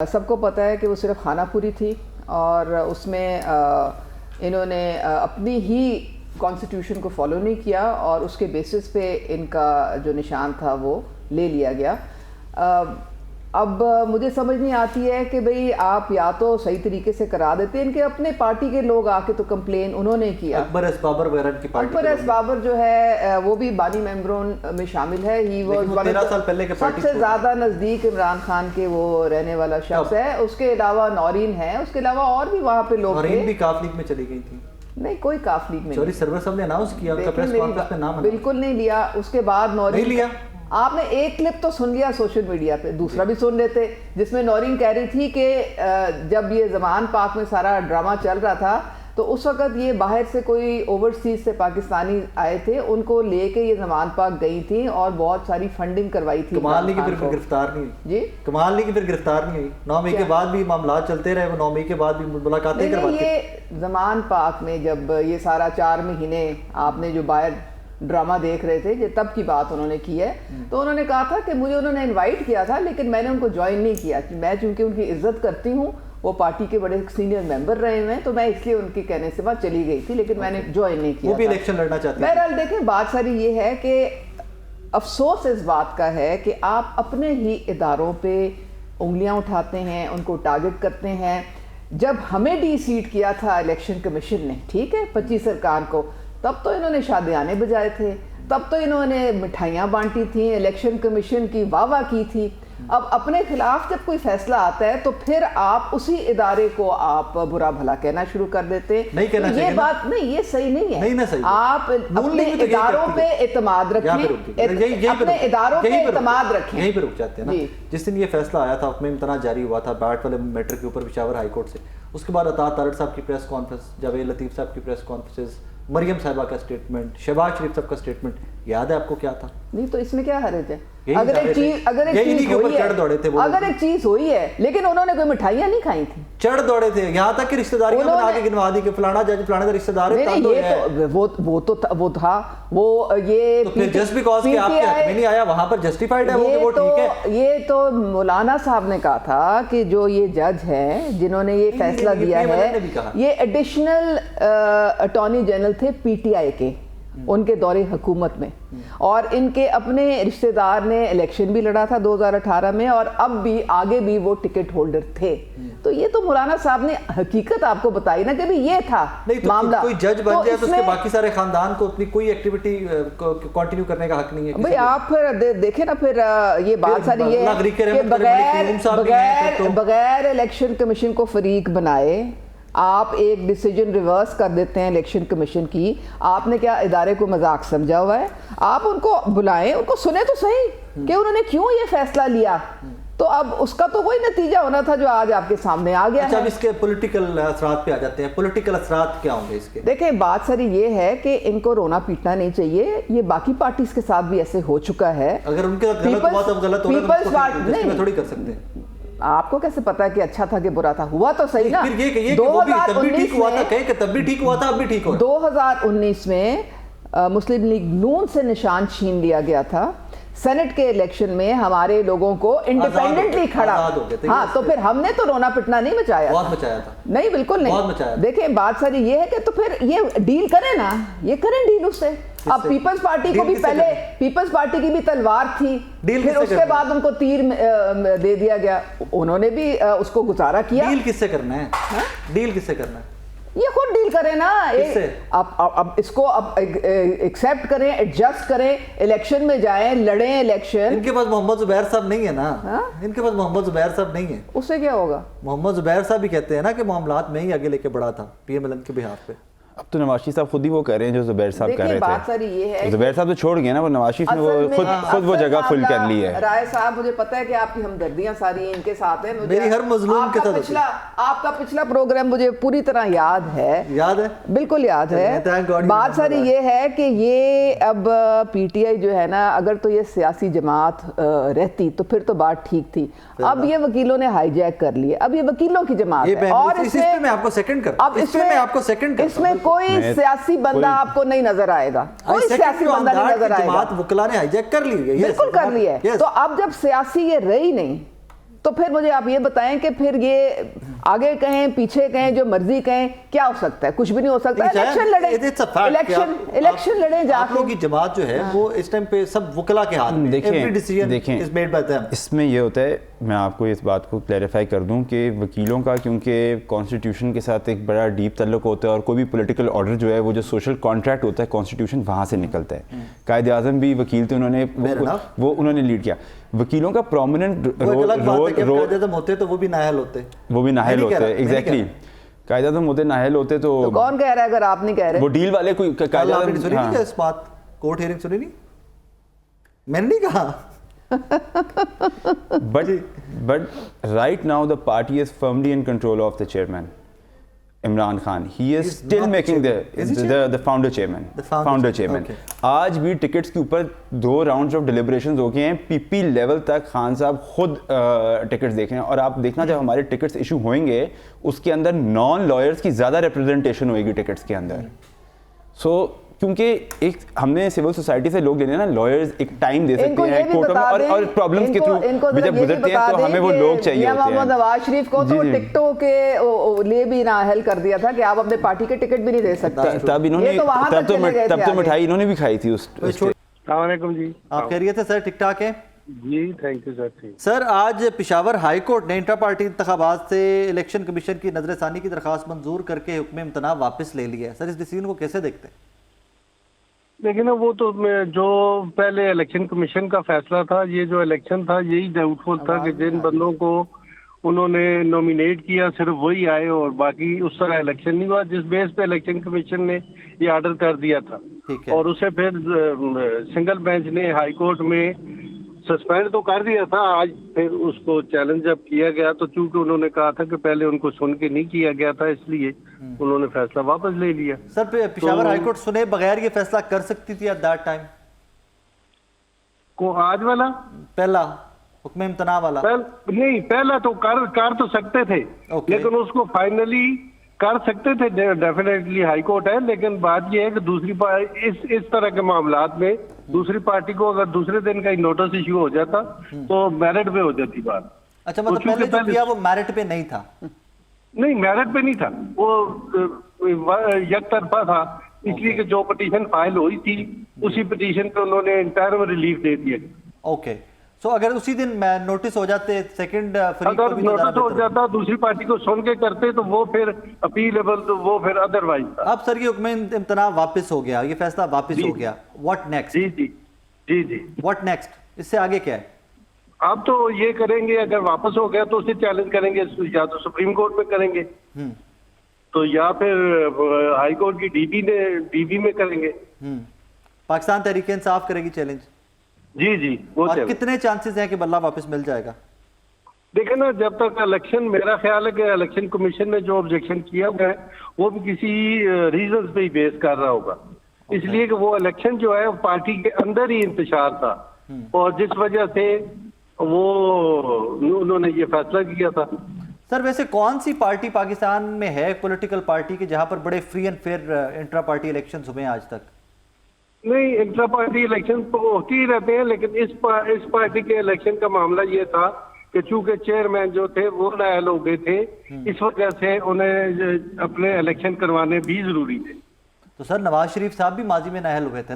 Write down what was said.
سب کو پتہ ہے کہ وہ صرف خانہ پوری تھی اور اس میں انہوں نے اپنی ہی کانسٹیٹیوشن کو فالو نہیں کیا اور اس کے بیسس پہ ان کا جو نشان تھا وہ لے لیا گیا۔ اب مجھے سمجھ نہیں آتی ہے کہ بھئی آپ یا تو صحیح طریقے سے کرا دیتے، ان کے اپنے پارٹی کے لوگ آ کے تو کمپلین انہوں نے کیا۔ اکبر ایس بابر وغیرہ کی پارٹی، اکبر ایس بابر جو ہے وہ بھی بانی ممبروں میں شامل ہے، ہی وہ 13 سال پہلے کے سب سے زیادہ نزدیک عمران خان کے وہ رہنے والا شخص ہے۔ اس کے علاوہ نورین ہے، اس کے علاوہ اور بھی وہاں پہ لوگ تھے۔ نورین بھی کاف لیگ میں چلی گئی تھی۔ نہیں، کوئی کاف لیگ میں چوری سرور صاحب نے اناؤنس کیا، ان کا پریس کانفرنس میں نام بالکل نہیں لیا۔ اس کے بعد نورین نہیں لیا۔ آپ نے ایک کلپ تو سن لیا سوشل میڈیا پہ، دوسرا بھی سن لیتے جس میں نورین کہہ رہی تھی کہ جب یہ زمان پاک میں سارا ڈرامہ چل رہا تھا تو اس وقت یہ باہر سے کوئی اوورسیز سے پاکستانی آئے تھے، ان کو لے کے یہ زمان پاک گئی تھیں اور بہت ساری فنڈنگ کروائی تھی۔ کمال نہیں کہ پھر گرفتار نہیں ہوئی۔ جی کمال نہیں کہ پھر گرفتار نہیں ہوئی۔ 9 مئی کے بعد بھی معاملات چلتے رہے، وہ 9 مئی کے بعد بھی ملاقاتیں کرواتے۔ یہ زمان پاک میں جب یہ سارا 4 مہینے آپ نے جو باہر ڈرامہ دیکھ رہے تھے، یہ تب کی بات انہوں نے کی ہے، تو انہوں نے کہا تھا کہ مجھے انہوں نے انوائٹ کیا تھا لیکن میں نے ان کو جوائن نہیں کیا، میں چونکہ ان کی عزت کرتی ہوں، وہ پارٹی کے بڑے سینئر ممبر رہے ہوئے ہیں، تو میں اس لیے ان کے کہنے سے بعد چلی گئی تھی، لیکن میں نے جوائن نہیں کیا۔ وہ بھی الیکشن لڑنا چاہتے ہیں۔ بہرحال دیکھیں، بات ساری یہ ہے کہ افسوس اس بات کا ہے کہ آپ اپنے ہی اداروں پہ انگلیاں اٹھاتے ہیں، ان کو ٹارگٹ کرتے ہیں۔ جب ہمیں ڈی سیٹ کیا تھا الیکشن کمیشن نے، ٹھیک ہے، 25 ارکان کو، تب تو انہوں نے شادیانے بجائے تھے، تب تو انہوں نے مٹھائیاں بانٹی تھیں، الیکشن کمیشن کی واہ واہ کی تھی۔ اب اپنے خلاف جب کوئی فیصلہ آتا ہے تو پھر آپ اسی ادارے کو آپ برا بھلا کہنا شروع کر دیتے ہیں۔ یہ بات نہیں، یہ صحیح نہیں ہے۔ آپ اپنے اداروں پہ اعتماد رکھیں، اپنے اداروں پہ اعتماد رکھیں۔ یہیں پہ رک جاتے ہیں نا۔ جس دن یہ فیصلہ آیا تھا، حکم امتناع جاری ہوا تھا بیٹ والے میٹر کے اوپر پشاور ہائی کورٹ سے، اس کے بعد عطا تارڑ صاحب کی پریس کانفرنس، جاوید لطیف صاحب کی پریس کانفرنس، مریم صاحبہ کا سٹیٹمنٹ، شہباز شریف صاحب کا سٹیٹمنٹ، یاد ہے آپ کو کیا تھا؟ نہیں تو اس میں کیا حرج ہے؟ اگر ایک چیز ہوئی ہے لیکن انہوں نے کوئی مٹھائیاں نہیں کھائی تھی، چڑھ دوڑے تھے، یہاں تک کہ رشتہ داریاں بنا کے گنوا دی کہ فلانا جج فلانا کا رشتہ دار ہے۔ وہ تھا وہ یہ جسٹ بیکاز کہ آپ کے حق میں نہیں آیا وہاں پر جسٹیفائڈ ہے وہ ٹھیک ہے۔ یہ تو مولانا صاحب نے کہا تھا کہ جو یہ جج ہیں جنہوں نے یہ فیصلہ دیا ہے، یہ ایڈیشنل اٹارنی جنرل تھے پی ٹی آئی کے، ان کے دور حکومت میں، اور ان کے اپنے رشتہ دار نے الیکشن بھی لڑا تھا 2018 میں، اور اب بھی آگے بھی وہ ٹکٹ ہولڈر تھے۔ تو یہ تو مولانا صاحب نے حقیقت آپ کو بتائی نا کہ یہ تھا معاملہ۔ کوئی جج بن جائے تو اس کے باقی سارے خاندان کو اپنی کوئی ایکٹیویٹی کنٹینیو کرنے کا حق نہیں ہے۔ بھئی آپ پھر دیکھیں نا، پھر یہ بات ساری یہ ہے کہ بغیر الیکشن کمیشن کو فریق بنائے آپ ایک ڈیسیجن ریورس کر دیتے ہیں الیکشن کمیشن کی۔ آپ نے کیا ادارے کو مذاق سمجھا ہوا ہے؟ آپ ان کو بلائیں، ان کو سنیں تو صحیح کہ انہوں نے کیوں یہ فیصلہ لیا، تو اب اس کا تو وہی نتیجہ ہونا تھا جو آج آپ کے سامنے آ گیا ہے۔ اچھا، اب اس کے پولیٹیکل اثرات پہ آ جاتے ہیں۔ پولیٹیکل اثرات کیا ہوں گے اس کے؟ دیکھیں، بات ساری یہ ہے کہ ان کو رونا پیٹنا نہیں چاہیے، یہ باقی پارٹیز کے ساتھ بھی ایسے ہو چکا ہے۔ اگر ان کے ساتھ غلط ہوا تو غلط ہوگا، نہیں تھوڑی کر سکتے ہیں۔ آپ کو کیسے پتا کہ اچھا تھا کہ برا تھا؟ ہوا تو صحیح نا۔ 2019 میں مسلم لیگ نون سے نشان چھین لیا گیا تھا سینٹ کے الیکشن میں، ہمارے لوگوں کو انڈیپینڈنٹلی کھڑا، ہاں، تو پھر ہم نے تو رونا پٹنا نہیں مچایا، بہت مچایا تھا۔ نہیں، بالکل نہیں۔ دیکھیں، بات ساری یہ ہے کہ تو پھر یہ ڈیل کریں نا، یہ کریں ڈیل اس سے۔ اب پیپلز پارٹی کو بھی پہلے پیپلز پارٹی کی بھی تلوار تھی، پھر اس کے بعد ان کو تیر دے دیا گیا، انہوں نے بھی اس کو گزارا کیا۔ ڈیل کس سے کرنا ہے؟ ڈیل کس سے کرنا ہے؟ یہ خود ڈیل کریں نا، اب اس کو اب ایکسیپٹ کریں، ایڈجسٹ کریں، الیکشن میں جائیں، لڑیں الیکشن۔ ان کے پاس محمد زبیر صاحب نہیں ہے نا، ان کے پاس محمد زبیر صاحب نہیں ہے۔ اس سے کیا ہوگا؟ محمد زبیر صاحب بھی کہتے ہیں نا کہ معاملات میں ہی آگے لے کے بڑھا تھا پی ایم ایل این کے بہاف پہ۔ اب تو نواز شریف صاحب خود ہی وہ کہہ رہے ہیں جو زبیر صاحب کہہ رہے تھے۔ بات ساری یہ ہے، زبیر صاحب تو چھوڑ گئے نا، وہ نواز شریف نے خود وہ جگہ فل کر لی ہے۔ رائے صاحب، مجھے پتہ ہے کہ آپ کی ہمدردیاں ساری ان کے ساتھ ہیں، میری ہر مظلوم کے ساتھ۔ آپ کا پچھلا پروگرام مجھے پوری طرح یاد ہے، بالکل یاد ہے۔ بات ساری یہ ہے کہ یہ اب پی ٹی آئی جو ہے نا، اگر تو یہ سیاسی جماعت رہتی تو پھر تو بات ٹھیک تھی۔ اب یہ وکیلوں نے ہائی جیک کر لیے، اب یہ وکیلوں کی جماعت ہے، اور اس میں کوئی سیاسی بندہ آپ کو نہیں نظر آئے گا، کوئی سیاسی بندہ نہیں نظر آئے گا۔ وکلا نے ہائی جیک کر لی ہے، بالکل کر لی ہے۔ تو اب جب سیاسی یہ رہی نہیں تو پھر مجھے آپ یہ بتائیں کہ پھر یہ آگے کہیں پیچھے کہیں جو مرضی کہیں کیا ہو سکتا ہے؟ کچھ بھی نہیں ہو سکتا. الیکشن لڑیں جا آپ لوگوں کی جماعت جو ہے وہ اس ٹائم پہ سب وکلا کے ہاتھ میں. دیکھیں اس میں یہ ہوتا ہے, میں آپ کو اس بات کو کلیریفائی کر دوں کہ وکیلوں کا کیونکہ کانسٹیٹیوشن کے ساتھ ایک بڑا ڈیپ تعلق ہوتا ہے, اور کوئی بھی پولیٹیکل آرڈر جو ہے وہ جو سوشل کانٹریکٹ ہوتا ہے کانسٹیٹیوشن وہاں سے نکلتا ہے. قائد اعظم بھی وکیل تھے, انہوں نے لیڈ کیا. وکیلوں کا پرومیننٹ رول ہوتے تو وہ بھی نااہل ہوتے ایگزیکٹلی. قائد اعظم ہوتے نااہل ہوتے تو کون کہہ رہا ہے اگر آپ نہیں کہہ رہے؟ وہ ڈیل والے کوئی قائد اعظم سنی نہیں اس بات, کورٹ ہیئرنگ سنی نہیں, میں نے نہیں کہا. But right now the party is firmly in control of the chairman, Imran Khan. He is still making the founder chairman. آج بھی ٹکٹس کے اوپر 2 راؤنڈز آف ڈیلیبریشنز ہو گئے ہیں. پی پی لیول تک خان صاحب خود ٹکٹس دیکھ رہے ہیں. اور آپ دیکھنا جب ہمارے ٹکٹس ایشو ہوئیں گے اس کے اندر نان لائرز کی زیادہ ریپرزنٹیشن ہوئے گی ٹکٹس کے اندر. سو کیونکہ ایک ہم نے سول سوسائٹی سے لوگ لینے نا, لائرز ایک ٹائم دے سکتے ہیں کورٹوں میں, اور پرابلمس کے تھرو بھی جب گزرتے ہیں تو ہمیں وہ لوگ چاہیے ہوتے ہیں. محمد نواز شریف کو تو ٹکٹوں کے لیے بھی نااہل کر دیا تھا کہ آپ اپنے پارٹی کے ٹکٹ بھی نہیں دے سکتے. تب انہوں نے تب تو مٹھائی انہوں نے بھی کھائی تھی. السلام علیکم جی, آپ خیریت ہے سر؟ ٹھیک ٹھاک ہے جی, تھینک یو سر. سر آج پشاور ہائی کورٹ نے انٹرا پارٹی انتخابات سے الیکشن کمیشن کی نظر ثانی کی درخواست منظور کر کے حکم امتناع واپس لے لیا ہے. سر اس ڈیسیژن کو کیسے دیکھتے ہیں؟ لیکن نا وہ تو جو پہلے الیکشن کمیشن کا فیصلہ تھا, یہ جو الیکشن تھا یہی ڈاؤٹ فل تھا کہ جن بندوں کو انہوں نے نومینیٹ کیا صرف وہی آئے, اور باقی اس طرح الیکشن نہیں ہوا, جس بیس پہ الیکشن کمیشن نے یہ آرڈر کر دیا تھا. اور اسے پھر سنگل بینچ نے ہائی کورٹ میں سسپینڈ تو کر دیا تھا. آج پھر اس کو چیلنج جب کیا گیا تو چونکہ انہوں نے کہا تھا کہ پہلے ان کو سن کے نہیں کیا گیا تھا, اس لیے انہوں نے فیصلہ واپس لے لیا. سر پشاور ہائی کورٹ سنے بغیر یہ فیصلہ کر سکتی تھی ایٹ دیٹ ٹائم کو آج والا پہلا حکم امتناع والا؟ نہیں, پہلا تو کر تو سکتے تھے, لیکن اس کو فائنلی کر سکتے تھے ڈیفینیٹلی ہائی کورٹ ہے. لیکن بات یہ ہے کہ دوسری اس طرح کے معاملات میں دوسری پارٹی کو اگر دوسرے دن کا نوٹس ایشو ہو جاتا تو میرٹ پہ ہو جاتی بات. اچھا, مطلب پہلے جو کیا وہ میرٹ پہ نہیں تھا؟ نہیں, میرٹ پہ نہیں تھا, وہ یک طرفہ تھا, اس لیے کہ جو پٹیشن فائل ہوئی تھی اسی پٹیشن پہ انہوں نے انٹرم ریلیف دے دیا. اوکے, سو اگر اسی دن نوٹس ہو جاتے سیکنڈ اگر نوٹس ہو جاتا دوسری پارٹی کو سن کے کرتے تو وہ پھر اپیلیبل, تو وہ پھر ادروائز تھا. اب سر یہ حکم امتناع واپس ہو گیا, یہ فیصلہ واپس ہو گیا, واٹ نیکسٹ؟ جی واٹ نیکسٹ, اس سے آگے کیا ہے؟ آپ تو یہ کریں گے, اگر واپس ہو گیا تو اسے چیلنج کریں گے, یا تو سپریم کورٹ میں کریں گے تو یا پھر ہائی کورٹ کی ڈی بی میں کریں گے. پاکستان تحریک انصاف کرے گی چیلنج؟ جی. اور کتنے چانسز ہیں کہ بلہ واپس مل جائے گا؟ دیکھیں نا, جب تک الیکشن, میرا خیال ہے کہ الیکشن کمیشن نے جو آبجیکشن کیا ہے وہ بھی کسی ریزنز پہ ہی بیس کر رہا ہوگا, اس لیے کہ وہ الیکشن جو ہے پارٹی کے اندر ہی انتشار تھا, اور جس وجہ سے وہ انہوں نے یہ فیصلہ کیا تھا. سر ویسے کون سی پارٹی پاکستان میں ہے پولیٹیکل پارٹی کے جہاں پر بڑے free and fair intra party elections ہوئے ہیں آج تک؟ نہیں, انٹرا پارٹی الیکشن تو ہوتی ہی رہتے ہیں, لیکن اس پارٹی کے الیکشن کا معاملہ یہ تھا کہ چونکہ چیئرمین جو تھے وہ نااہل ہو گئے تھے, اس وجہ سے انہیں اپنے الیکشن کروانے بھی ضروری تھے. تو سر نواز شریف صاحب بھی ماضی میں نااہل ہوئے تھے